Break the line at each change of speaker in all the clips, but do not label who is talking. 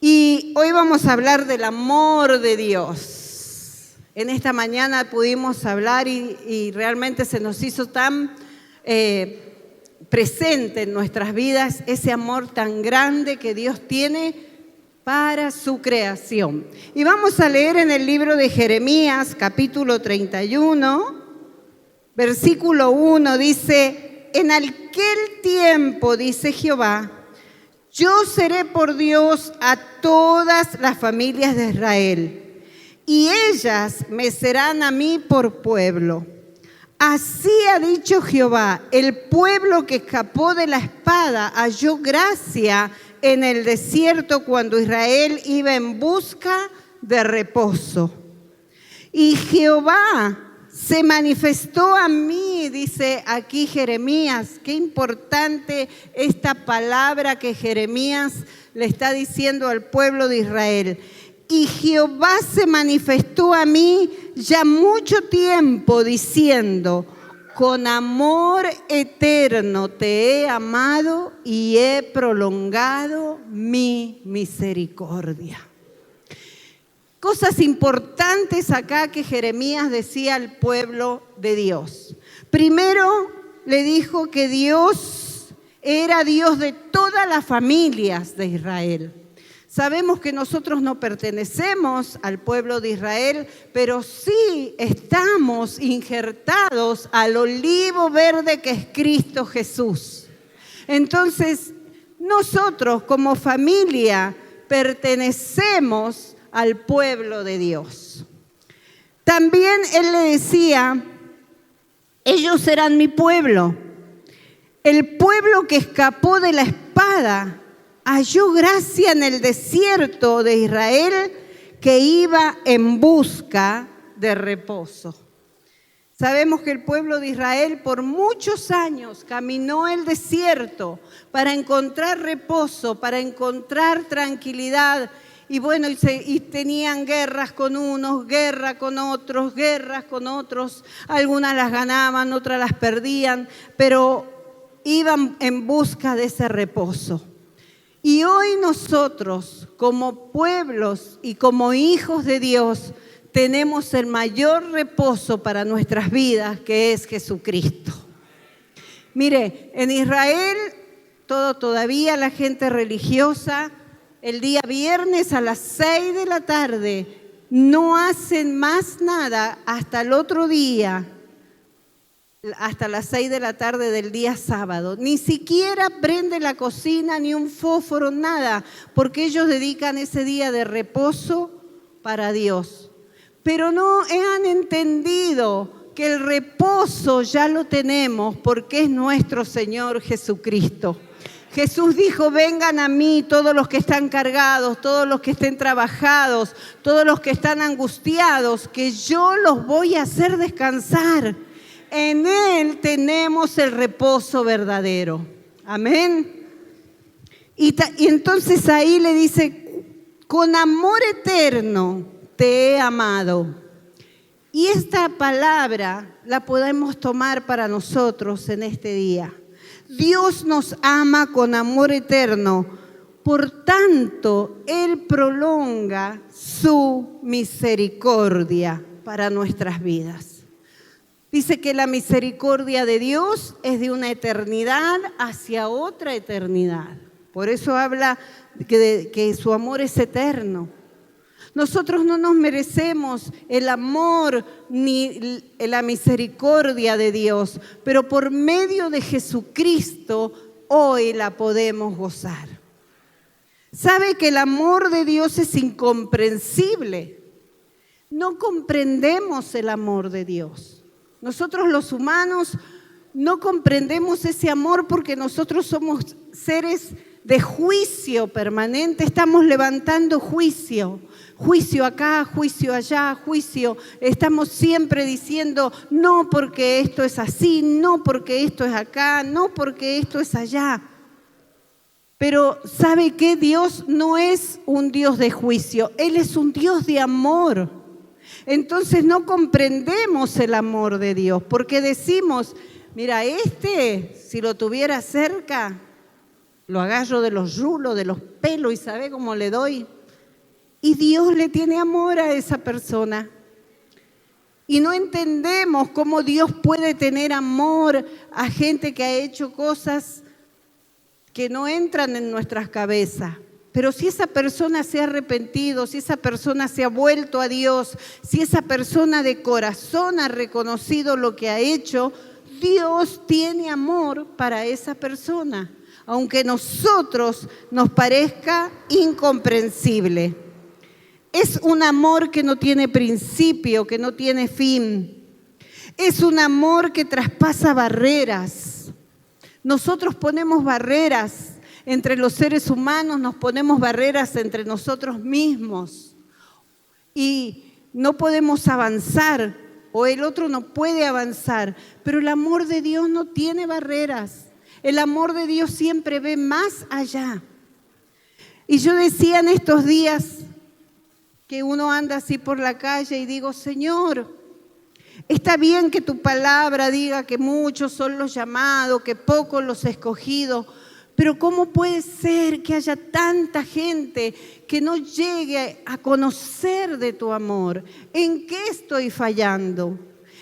Y hoy vamos a hablar del amor de Dios. En esta mañana pudimos hablar y realmente se nos hizo tan presente en nuestras vidas ese amor tan grande que Dios tiene para su creación. Y vamos a leer en el libro de Jeremías, capítulo 31, versículo 1, dice: en aquel tiempo, dice Jehová, yo seré por Dios a todas las familias de Israel, y ellas me serán a mí por pueblo. Así ha dicho Jehová: el pueblo que escapó de la espada halló gracia en el desierto cuando Israel iba en busca de reposo. Y Jehová se manifestó a mí, dice aquí Jeremías. Qué importante esta palabra que Jeremías le está diciendo al pueblo de Israel. Y Jehová se manifestó a mí ya mucho tiempo diciendo: con amor eterno te he amado y he prolongado mi misericordia. Cosas importantes acá que Jeremías decía al pueblo de Dios. Primero le dijo que Dios era Dios de todas las familias de Israel. Sabemos que nosotros no pertenecemos al pueblo de Israel, pero sí estamos injertados al olivo verde que es Cristo Jesús. Entonces, nosotros como familia pertenecemos al pueblo de Dios. También él le decía: ellos serán mi pueblo. El pueblo que escapó de la espada halló gracia en el desierto de Israel, que iba en busca de reposo. Sabemos que el pueblo de Israel por muchos años caminó el desierto para encontrar reposo, para encontrar tranquilidad. Y bueno, y tenían guerras con unos, guerras con otros. Algunas las ganaban, otras las perdían, pero iban en busca de ese reposo. Y hoy nosotros, como pueblos y como hijos de Dios, tenemos el mayor reposo para nuestras vidas, que es Jesucristo. Mire, en Israel, todavía la gente religiosa, el día viernes a las 6 de la tarde, no hacen más nada hasta el otro día, hasta las 6 de la tarde del día sábado. Ni siquiera prende la cocina, ni un fósforo, nada, porque ellos dedican ese día de reposo para Dios. Pero no han entendido que el reposo ya lo tenemos porque es nuestro Señor Jesucristo. Jesús dijo: vengan a mí todos los que están cargados, todos los que estén trabajados, todos los que están angustiados, que yo los voy a hacer descansar. En Él tenemos el reposo verdadero. Amén. Y entonces ahí le dice: con amor eterno te he amado. Y esta palabra la podemos tomar para nosotros en este día. Dios nos ama con amor eterno, por tanto, Él prolonga su misericordia para nuestras vidas. Dice que la misericordia de Dios es de una eternidad hacia otra eternidad. Por eso habla que su amor es eterno. Nosotros no nos merecemos el amor ni la misericordia de Dios, pero por medio de Jesucristo hoy la podemos gozar. ¿Sabe que el amor de Dios es incomprensible? No comprendemos el amor de Dios. Nosotros los humanos no comprendemos ese amor porque nosotros somos seres de juicio permanente, estamos levantando juicio. Juicio acá, juicio allá, juicio. Estamos siempre diciendo: no porque esto es así, no porque esto es acá, no porque esto es allá. Pero ¿sabe qué? Dios no es un Dios de juicio, Él es un Dios de amor. Entonces no comprendemos el amor de Dios porque decimos: mira, si lo tuviera cerca, lo agarro de los rulos, de los pelos y ¿sabe cómo le doy? Y Dios le tiene amor a esa persona. Y no entendemos cómo Dios puede tener amor a gente que ha hecho cosas que no entran en nuestras cabezas. Pero si esa persona se ha arrepentido, si esa persona se ha vuelto a Dios, si esa persona de corazón ha reconocido lo que ha hecho, Dios tiene amor para esa persona, aunque a nosotros nos parezca incomprensible. Es un amor que no tiene principio, que no tiene fin. Es un amor que traspasa barreras. Nosotros ponemos barreras entre los seres humanos, nos ponemos barreras entre nosotros mismos y no podemos avanzar o el otro no puede avanzar, pero el amor de Dios no tiene barreras. El amor de Dios siempre ve más allá. Y yo decía en estos días que uno anda así por la calle y digo, Señor, está bien que tu palabra diga que muchos son los llamados, que pocos los escogidos, pero ¿cómo puede ser que haya tanta gente que no llegue a conocer de tu amor? ¿En qué estoy fallando?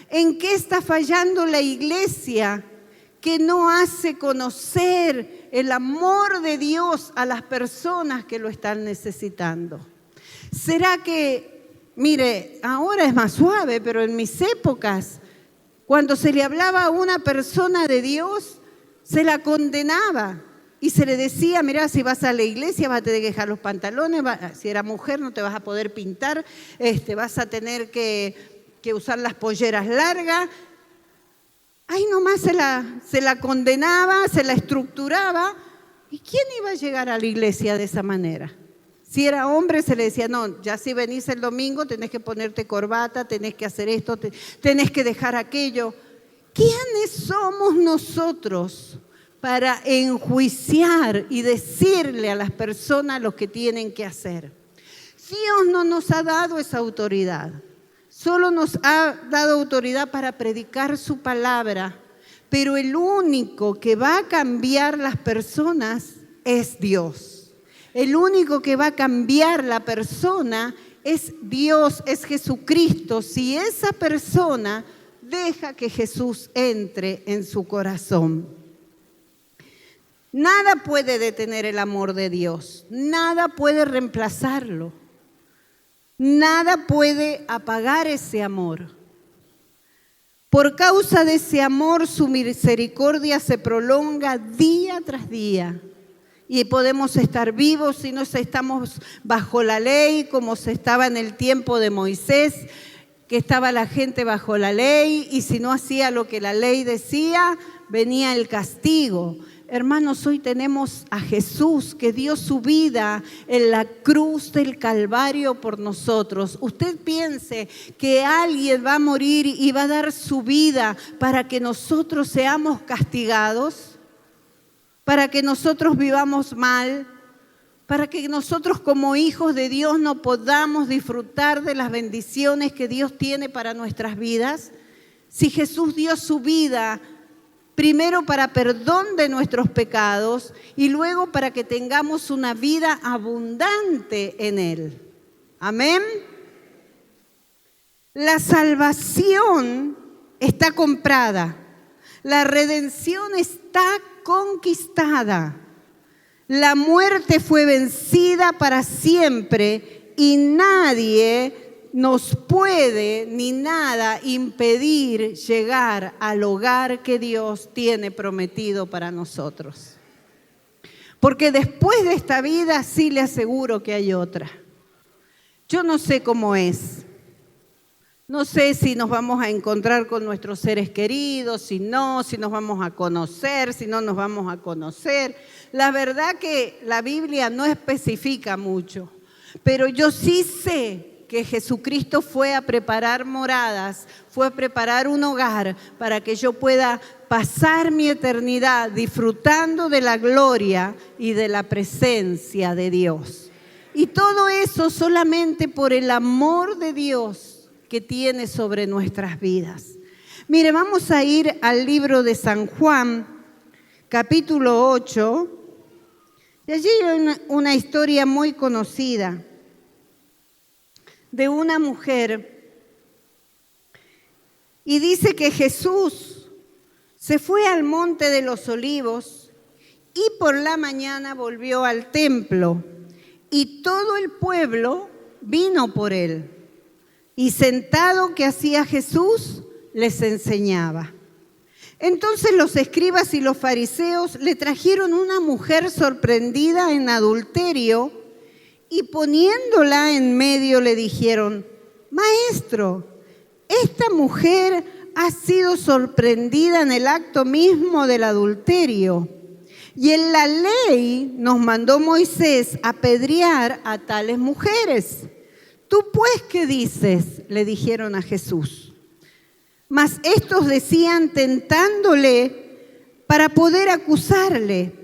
¿En qué está fallando la iglesia que no hace conocer el amor de Dios a las personas que lo están necesitando? ¿Será que, mire, ahora es más suave, pero en mis épocas, cuando se le hablaba a una persona de Dios, se la condenaba y se le decía, mira, si vas a la iglesia vas a tener que dejar los pantalones, si era mujer no te vas a poder pintar, vas a tener que usar las polleras largas. Ahí nomás se la condenaba, se la estructuraba. ¿Y quién iba a llegar a la iglesia de esa manera? Si era hombre se le decía, no, ya si venís el domingo tenés que ponerte corbata, tenés que hacer esto, tenés que dejar aquello. ¿Quiénes somos nosotros para enjuiciar y decirle a las personas lo que tienen que hacer? Dios no nos ha dado esa autoridad, solo nos ha dado autoridad para predicar su palabra, pero el único que va a cambiar las personas es Dios. El único que va a cambiar la persona es Dios, es Jesucristo. Si esa persona deja que Jesús entre en su corazón. Nada puede detener el amor de Dios, nada puede reemplazarlo, nada puede apagar ese amor. Por causa de ese amor, su misericordia se prolonga día tras día. Y podemos estar vivos si no estamos bajo la ley, como se estaba en el tiempo de Moisés, que estaba la gente bajo la ley, y si no hacía lo que la ley decía, venía el castigo. Hermanos, hoy tenemos a Jesús que dio su vida en la cruz del Calvario por nosotros. Usted piense que alguien va a morir y va a dar su vida para que nosotros seamos castigados, para que nosotros vivamos mal, para que nosotros como hijos de Dios no podamos disfrutar de las bendiciones que Dios tiene para nuestras vidas. Si Jesús dio su vida primero para perdón de nuestros pecados y luego para que tengamos una vida abundante en Él. Amén. La salvación está comprada, la redención está conquistada. La muerte fue vencida para siempre y nadie nos puede ni nada impedir llegar al hogar que Dios tiene prometido para nosotros. Porque después de esta vida sí le aseguro que hay otra. Yo no sé cómo es. No sé si nos vamos a encontrar con nuestros seres queridos, si nos vamos a conocer, si no nos vamos a conocer. La verdad que la Biblia no especifica mucho, pero yo sí sé que Jesucristo fue a preparar moradas, fue a preparar un hogar para que yo pueda pasar mi eternidad disfrutando de la gloria y de la presencia de Dios. Y todo eso solamente por el amor de Dios que tiene sobre nuestras vidas. Mire, vamos a ir al libro de San Juan, capítulo 8, Y allí hay una historia muy conocida de una mujer. Y dice que Jesús se fue al monte de los olivos y por la mañana volvió al templo. Y todo el pueblo vino por él. Y sentado, ¿qué hacía Jesús? Les enseñaba. Entonces los escribas y los fariseos le trajeron una mujer sorprendida en adulterio y poniéndola en medio le dijeron: Maestro, esta mujer ha sido sorprendida en el acto mismo del adulterio. Y en la ley nos mandó Moisés apedrear a tales mujeres. ¿Tú pues qué dices?, le dijeron a Jesús. Mas estos decían tentándole para poder acusarle.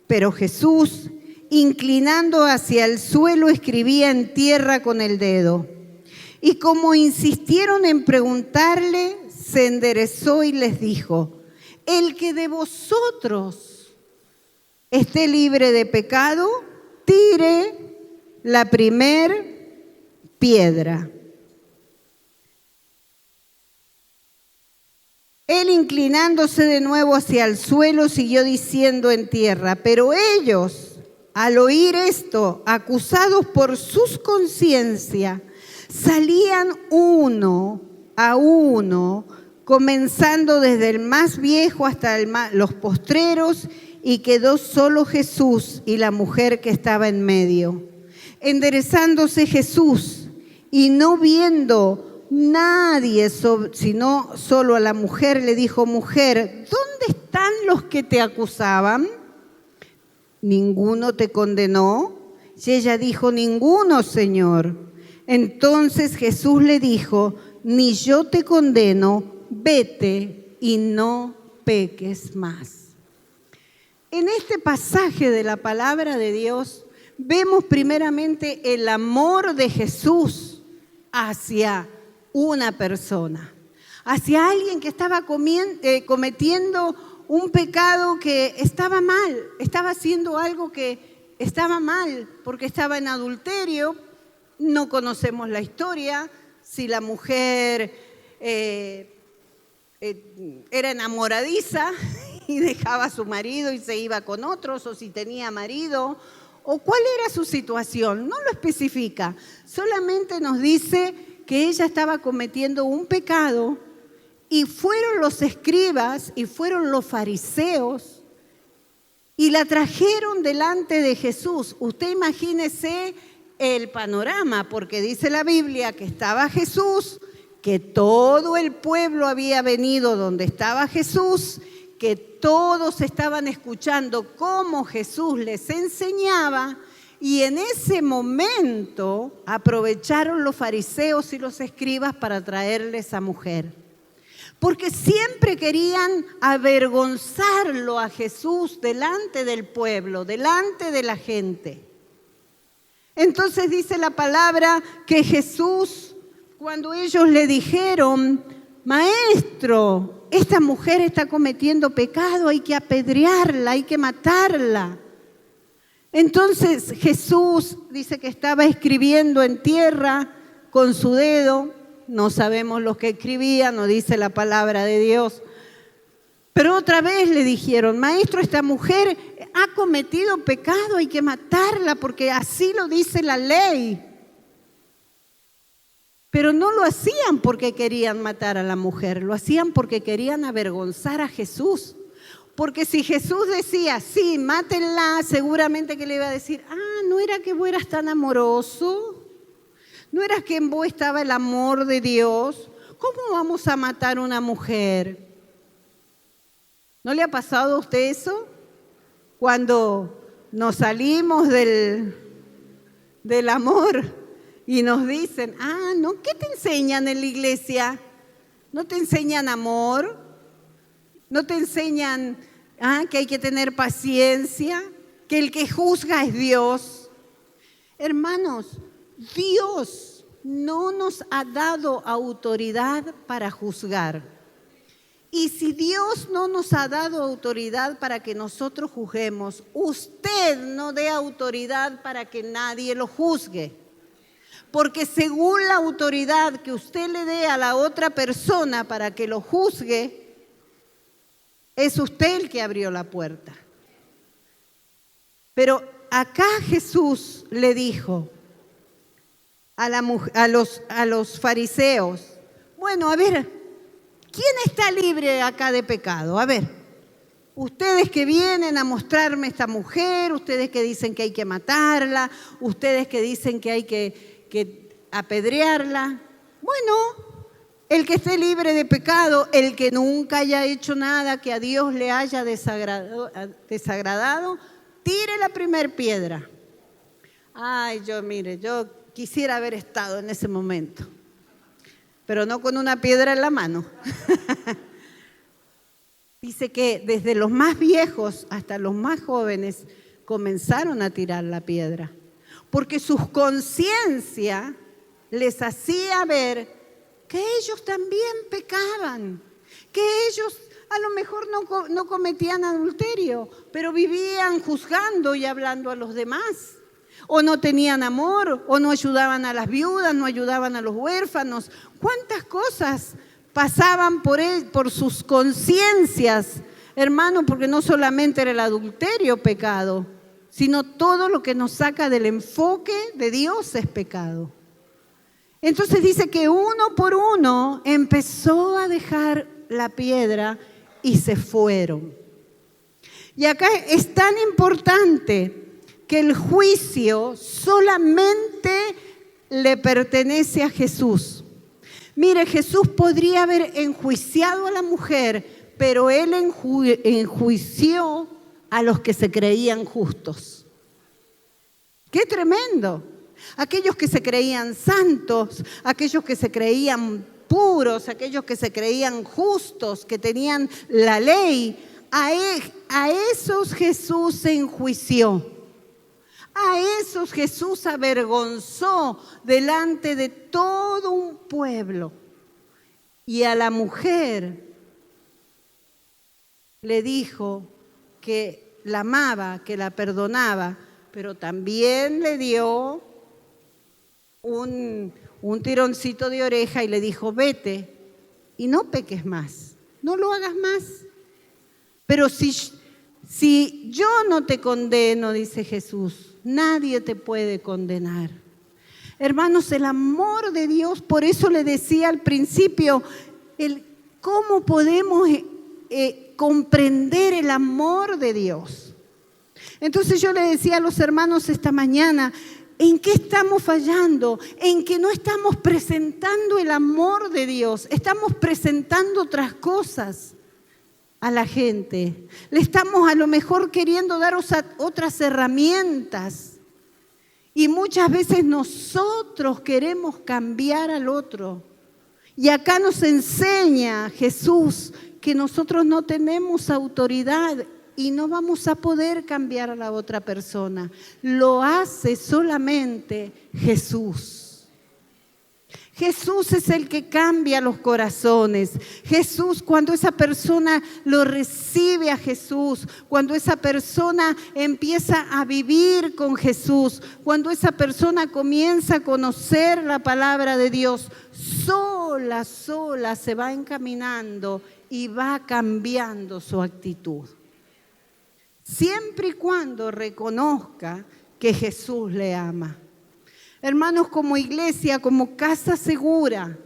Pero Jesús, inclinando hacia el suelo, escribía en tierra con el dedo. Y como insistieron en preguntarle, se enderezó y les dijo: el que de vosotros esté libre de pecado, tire la primer piedra. Él, inclinándose de nuevo hacia el suelo, siguió diciendo en tierra. Pero ellos, al oír esto, acusados por sus conciencias, salían uno a uno, comenzando desde el más viejo hasta los postreros, y quedó solo Jesús y la mujer que estaba en medio. Enderezándose Jesús y no viendo nadie, sino solo a la mujer, le dijo: mujer, ¿dónde están los que te acusaban? ¿Ninguno te condenó? Y ella dijo: ninguno, Señor. Entonces Jesús le dijo: ni yo te condeno, vete y no peques más. En este pasaje de la palabra de Dios vemos primeramente el amor de Jesús hacia una persona, hacia alguien que estaba cometiendo un pecado que estaba mal, estaba haciendo algo que estaba mal, porque estaba en adulterio. No conocemos la historia, si la mujer era enamoradiza y dejaba a su marido y se iba con otros, o si tenía marido, o cuál era su situación. No lo especifica, solamente nos dice que ella estaba cometiendo un pecado y fueron los escribas y fueron los fariseos y la trajeron delante de Jesús. Usted imagínese el panorama, porque dice la Biblia que estaba Jesús, que todo el pueblo había venido donde estaba Jesús, que todos estaban escuchando cómo Jesús les enseñaba, y en ese momento aprovecharon los fariseos y los escribas para traerle esa mujer, porque siempre querían avergonzarlo a Jesús delante del pueblo, delante de la gente. Entonces dice la palabra que Jesús, cuando ellos le dijeron: Maestro, esta mujer está cometiendo pecado, hay que apedrearla, hay que matarla. Entonces Jesús dice que estaba escribiendo en tierra con su dedo. No sabemos lo que escribía, no dice la palabra de Dios. Pero otra vez le dijeron: Maestro, esta mujer ha cometido pecado, hay que matarla porque así lo dice la ley. Pero no lo hacían porque querían matar a la mujer, lo hacían porque querían avergonzar a Jesús. Porque si Jesús decía: sí, mátenla, seguramente que le iba a decir: ¿no era que vos eras tan amoroso? ¿No era que en vos estaba el amor de Dios? ¿Cómo vamos a matar a una mujer? ¿No le ha pasado a usted eso? Cuando nos salimos del amor y nos dicen: ¿no? ¿Qué te enseñan en la iglesia? ¿No te enseñan amor? ¿No te enseñan que hay que tener paciencia? ¿Que el que juzga es Dios? Hermanos, Dios no nos ha dado autoridad para juzgar. Y si Dios no nos ha dado autoridad para que nosotros juzguemos, usted no dé autoridad para que nadie lo juzgue. Porque según la autoridad que usted le dé a la otra persona para que lo juzgue, es usted el que abrió la puerta. Pero acá Jesús le dijo a los fariseos, bueno, a ver, ¿quién está libre acá de pecado? A ver, ustedes que vienen a mostrarme esta mujer, ustedes que dicen que hay que matarla, ustedes que dicen que hay que apedrearla. Bueno, el que esté libre de pecado, el que nunca haya hecho nada que a Dios le haya desagradado, tire la primer piedra. Ay, yo quisiera haber estado en ese momento, pero no con una piedra en la mano. Dice que desde los más viejos hasta los más jóvenes comenzaron a tirar la piedra, porque su conciencia les hacía ver que ellos también pecaban, que ellos a lo mejor no cometían adulterio, pero vivían juzgando y hablando a los demás. O no tenían amor, o no ayudaban a las viudas, no ayudaban a los huérfanos. ¿Cuántas cosas pasaban por sus conciencias, hermano? Porque no solamente era el adulterio pecado, sino todo lo que nos saca del enfoque de Dios es pecado. Entonces dice que uno por uno empezó a dejar la piedra y se fueron. Y acá es tan importante que el juicio solamente le pertenece a Jesús. Mire, Jesús podría haber enjuiciado a la mujer, pero Él enjuició a los que se creían justos. ¡Qué tremendo! Aquellos que se creían santos, aquellos que se creían puros, aquellos que se creían justos, que tenían la ley, a esos Jesús se enjuició. A esos Jesús avergonzó delante de todo un pueblo. Y a la mujer le dijo que la amaba, que la perdonaba, pero también le dio un tironcito de oreja y le dijo, vete y no peques más, no lo hagas más. Pero si yo no te condeno, dice Jesús, nadie te puede condenar. Hermanos, el amor de Dios, por eso le decía al principio, cómo podemos comprender el amor de Dios. Entonces yo le decía a los hermanos esta mañana, ¿en qué estamos fallando? En que no estamos presentando el amor de Dios, estamos presentando otras cosas a la gente. Le estamos a lo mejor queriendo dar otras herramientas y muchas veces nosotros queremos cambiar al otro. Y acá nos enseña Jesús que nosotros no tenemos autoridad y no vamos a poder cambiar a la otra persona. Lo hace solamente Jesús. Jesús es el que cambia los corazones. Jesús, cuando esa persona lo recibe a Jesús, cuando esa persona empieza a vivir con Jesús, cuando esa persona comienza a conocer la palabra de Dios, sola se va encaminando y va cambiando su actitud. Siempre y cuando reconozca que Jesús le ama. Hermanos, como iglesia, como casa segura,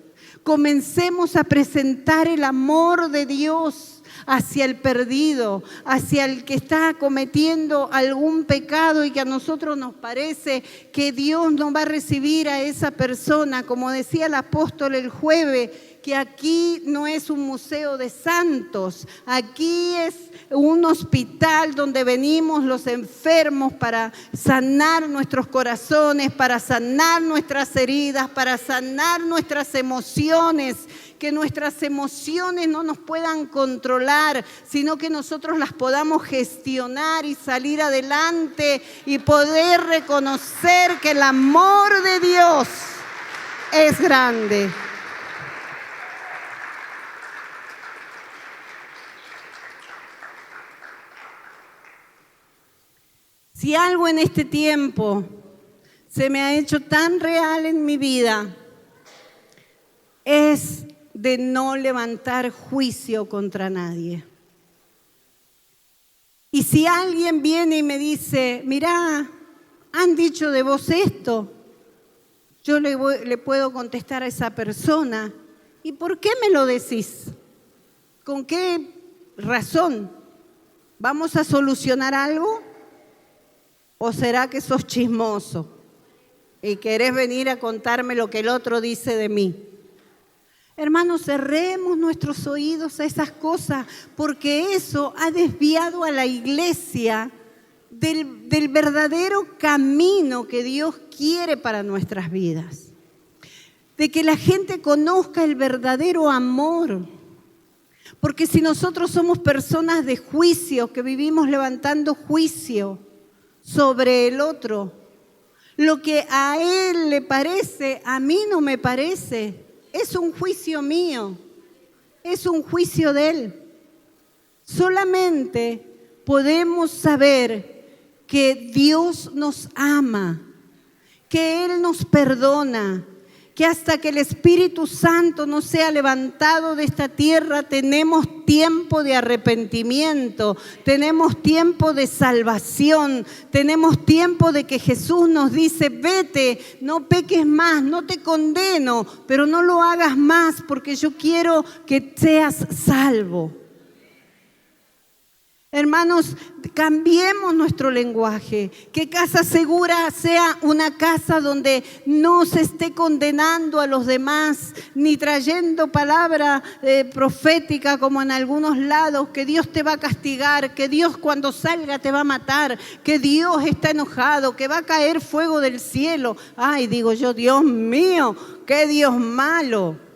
comencemos a presentar el amor de Dios hacia el perdido, hacia el que está cometiendo algún pecado y que a nosotros nos parece que Dios no va a recibir a esa persona. Como decía el apóstol el jueves, que aquí no es un museo de santos, aquí es un hospital donde venimos los enfermos para sanar nuestros corazones, para sanar nuestras heridas, para sanar nuestras emociones, que nuestras emociones no nos puedan controlar, sino que nosotros las podamos gestionar y salir adelante y poder reconocer que el amor de Dios es grande. Si algo en este tiempo se me ha hecho tan real en mi vida, es de no levantar juicio contra nadie. Y si alguien viene y me dice, mirá, han dicho de vos esto, yo le puedo contestar a esa persona, ¿y por qué me lo decís? ¿Con qué razón? ¿Vamos a solucionar algo? ¿O será que sos chismoso y querés venir a contarme lo que el otro dice de mí? Hermanos, cerremos nuestros oídos a esas cosas, porque eso ha desviado a la iglesia del verdadero camino que Dios quiere para nuestras vidas. De que la gente conozca el verdadero amor. Porque si nosotros somos personas de juicio, que vivimos levantando juicio sobre el otro, lo que a él le parece, a mí no me parece. Es un juicio mío, es un juicio de él. Solamente podemos saber que Dios nos ama, que Él nos perdona, que hasta que el Espíritu Santo no sea levantado de esta tierra, tenemos tiempo de arrepentimiento, tenemos tiempo de salvación, tenemos tiempo de que Jesús nos dice, vete, no peques más, no te condeno, pero no lo hagas más porque yo quiero que seas salvo. Hermanos, cambiemos nuestro lenguaje, que Casa Segura sea una casa donde no se esté condenando a los demás, ni trayendo palabra profética como en algunos lados, que Dios te va a castigar, que Dios cuando salga te va a matar, que Dios está enojado, que va a caer fuego del cielo. Ay, digo yo, Dios mío, qué Dios malo.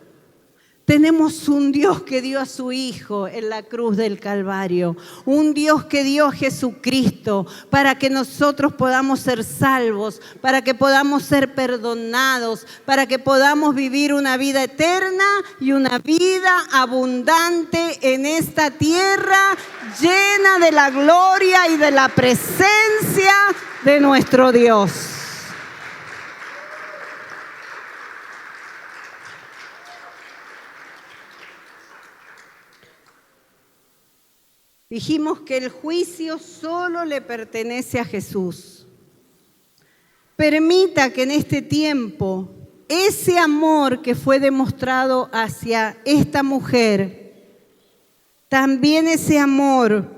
Tenemos un Dios que dio a su Hijo en la cruz del Calvario, un Dios que dio a Jesucristo para que nosotros podamos ser salvos, para que podamos ser perdonados, para que podamos vivir una vida eterna y una vida abundante en esta tierra llena de la gloria y de la presencia de nuestro Dios. Dijimos que el juicio solo le pertenece a Jesús. Permita que en este tiempo ese amor que fue demostrado hacia esta mujer, también ese amor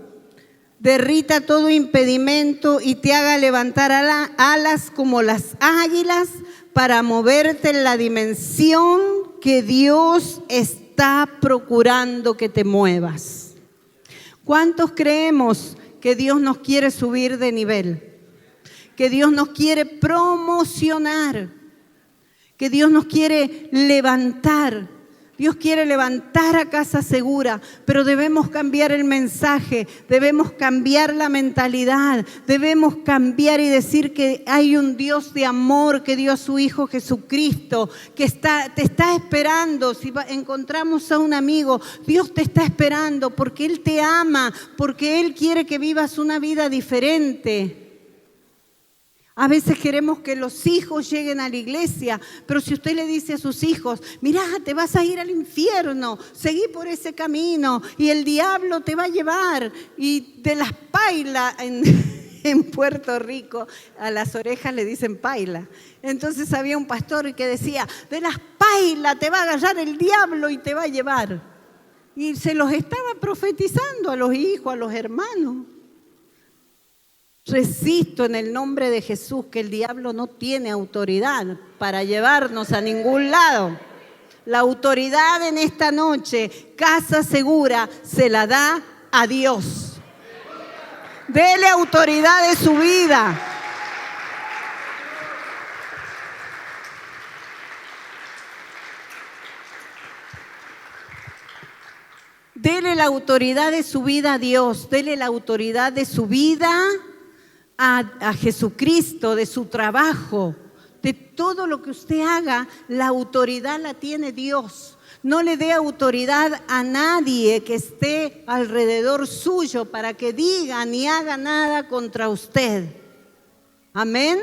derrita todo impedimento y te haga levantar alas como las águilas para moverte en la dimensión que Dios está procurando que te muevas. ¿Cuántos creemos que Dios nos quiere subir de nivel? Que Dios nos quiere promocionar, que Dios nos quiere levantar. Dios quiere levantar a Casa Segura, pero debemos cambiar el mensaje, debemos cambiar la mentalidad, debemos cambiar y decir que hay un Dios de amor que dio a su Hijo Jesucristo, que te está esperando. Si encontramos a un amigo, Dios te está esperando porque Él te ama, porque Él quiere que vivas una vida diferente. A veces queremos que los hijos lleguen a la iglesia, pero si usted le dice a sus hijos, mirá, te vas a ir al infierno, seguí por ese camino y el diablo te va a llevar. Y de las pailas en Puerto Rico, a las orejas le dicen paila. Entonces había un pastor que decía, de las pailas te va a agarrar el diablo y te va a llevar. Y se los estaba profetizando a los hijos, a los hermanos. Resisto en el nombre de Jesús que el diablo no tiene autoridad para llevarnos a ningún lado. La autoridad en esta noche, Casa Segura, se la da a Dios. Dele autoridad de su vida. Dele la autoridad de su vida a Dios. Dele la autoridad de su vida a Jesucristo, de su trabajo, de todo lo que usted haga. La autoridad la tiene Dios. No le dé autoridad a nadie que esté alrededor suyo para que diga ni haga nada contra usted. Amén.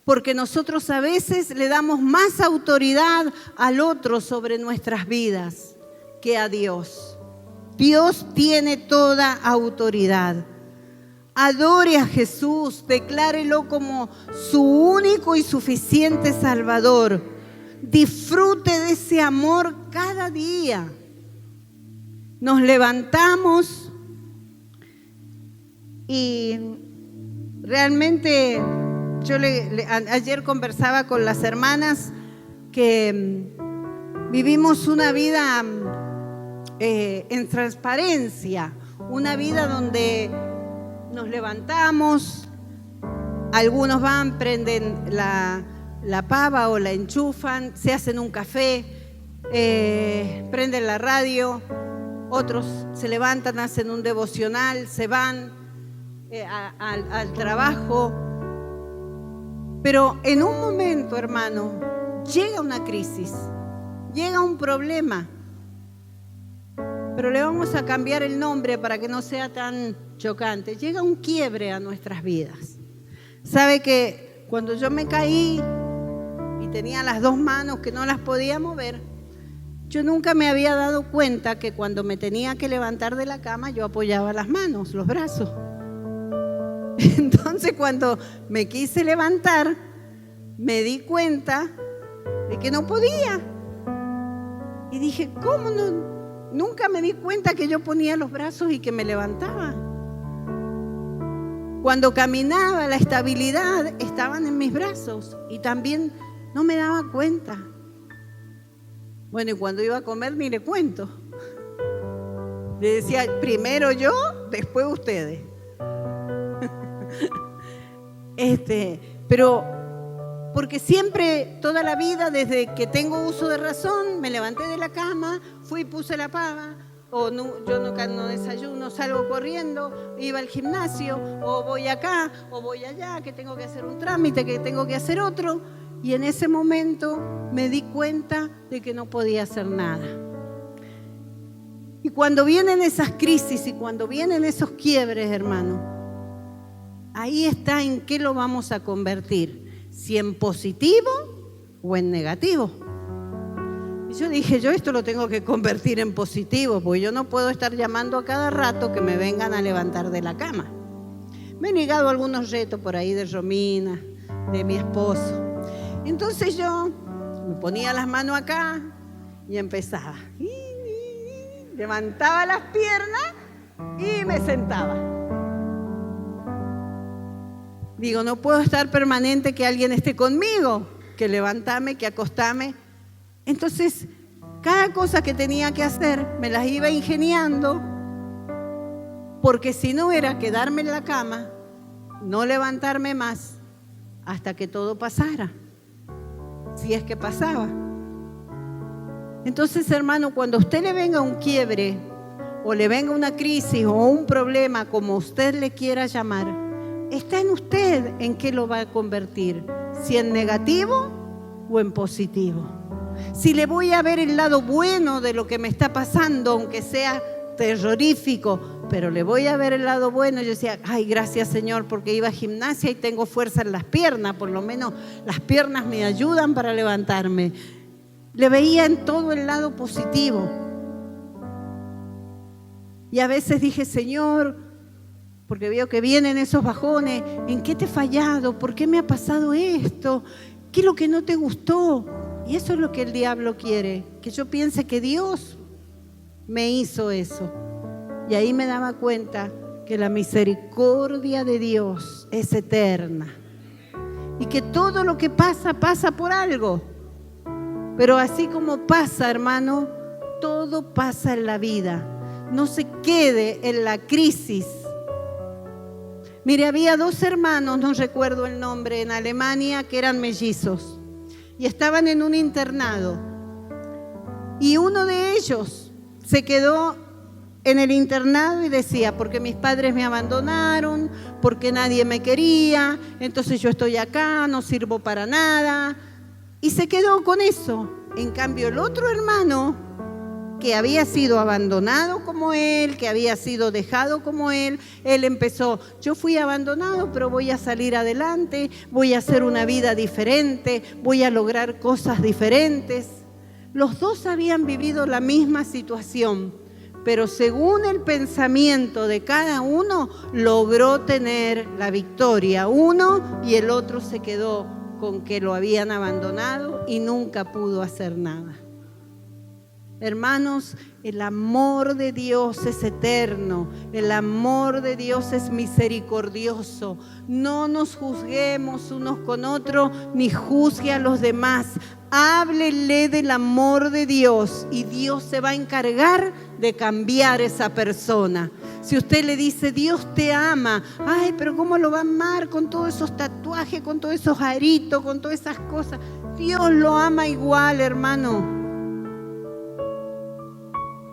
Porque nosotros a veces le damos más autoridad al otro sobre nuestras vidas que a Dios. Dios tiene toda autoridad. Adore a Jesús, declárelo como su único y suficiente Salvador. Disfrute de ese amor cada día. Nos levantamos y realmente ayer conversaba con las hermanas que vivimos una vida en transparencia, una vida donde nos levantamos, algunos van, prenden la pava o la enchufan, se hacen un café, prenden la radio, otros se levantan, hacen un devocional, se van al trabajo. Pero en un momento, hermano, llega una crisis, llega un problema, pero le vamos a cambiar el nombre para que no sea tan chocante. Llega un quiebre a nuestras vidas. Sabe que cuando yo me caí y tenía las dos manos que no las podía mover, yo nunca me había dado cuenta que cuando me tenía que levantar de la cama yo apoyaba las manos, los brazos. Entonces cuando me quise levantar, me di cuenta de que no podía. Y dije, ¿cómo no? Nunca me di cuenta que yo ponía los brazos y que me levantaba. Cuando caminaba, la estabilidad estaban en mis brazos y también no me daba cuenta. Bueno, y cuando iba a comer ni le cuento. Le decía, primero yo, después ustedes. Pero porque siempre, toda la vida, desde que tengo uso de razón, me levanté de la cama, fui y puse la pava, o no, yo no desayuno, salgo corriendo, iba al gimnasio, o voy acá, o voy allá, que tengo que hacer un trámite, que tengo que hacer otro, y en ese momento me di cuenta de que no podía hacer nada. Y cuando vienen esas crisis y cuando vienen esos quiebres, hermano, ahí está en qué lo vamos a convertir, si en positivo o en negativo. Y yo dije, yo esto lo tengo que convertir en positivo, porque yo no puedo estar llamando a cada rato que me vengan a levantar de la cama. Me he negado algunos retos por ahí de Romina, de mi esposo. Entonces yo me ponía las manos acá y empezaba. Levantaba las piernas y me sentaba. Digo, no puedo estar permanente que alguien esté conmigo, que levantarme, que acostarme. Entonces, cada cosa que tenía que hacer me las iba ingeniando, porque si no era quedarme en la cama, no levantarme más hasta que todo pasara, si es que pasaba. Entonces, hermano, cuando a usted le venga un quiebre o le venga una crisis o un problema, como usted le quiera llamar, está en usted en qué lo va a convertir, si en negativo o en positivo. Si le voy a ver el lado bueno de lo que me está pasando, aunque sea terrorífico, pero le voy a ver el lado bueno. Yo decía, ay, gracias Señor, porque iba a gimnasia y tengo fuerza en las piernas, por lo menos las piernas me ayudan para levantarme. Le veía en todo el lado positivo. Y a veces dije, Señor, porque veo que vienen esos bajones, ¿en qué te he fallado? ¿Por qué me ha pasado esto? ¿Qué es lo que no te gustó? Y eso es lo que el diablo quiere, que yo piense que Dios me hizo eso. Y ahí me daba cuenta que la misericordia de Dios es eterna y que todo lo que pasa, pasa por algo. Pero así como pasa, hermano, todo pasa en la vida. No se quede en la crisis. Mire, había dos hermanos, no recuerdo el nombre, en Alemania, que eran mellizos y estaban en un internado. Y uno de ellos se quedó en el internado y decía, porque mis padres me abandonaron, porque nadie me quería, entonces yo estoy acá, no sirvo para nada. Y se quedó con eso. En cambio, el otro hermano que había sido abandonado como él, que había sido dejado como él empezó, yo fui abandonado, pero voy a salir adelante, voy a hacer una vida diferente, voy a lograr cosas diferentes. Los dos habían vivido la misma situación, pero según el pensamiento de cada uno, logró tener la victoria. Uno y el otro se quedó con que lo habían abandonado y nunca pudo hacer nada. Hermanos, el amor de Dios es eterno, el amor de Dios es misericordioso. No nos juzguemos unos con otros, ni juzgue a los demás. Háblele del amor de Dios y Dios se va a encargar de cambiar esa persona. Si usted le dice, Dios te ama, ay, pero ¿cómo lo va a amar con todos esos tatuajes, con todos esos aritos, con todas esas cosas? Dios lo ama igual, hermano.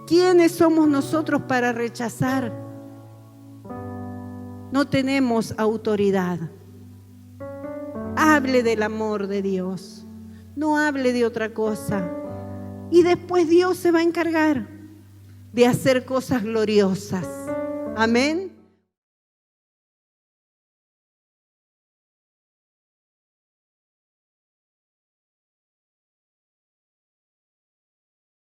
¿Quiénes somos nosotros para rechazar? No tenemos autoridad. Hable del amor de Dios. No hable de otra cosa. Y después Dios se va a encargar de hacer cosas gloriosas. Amén.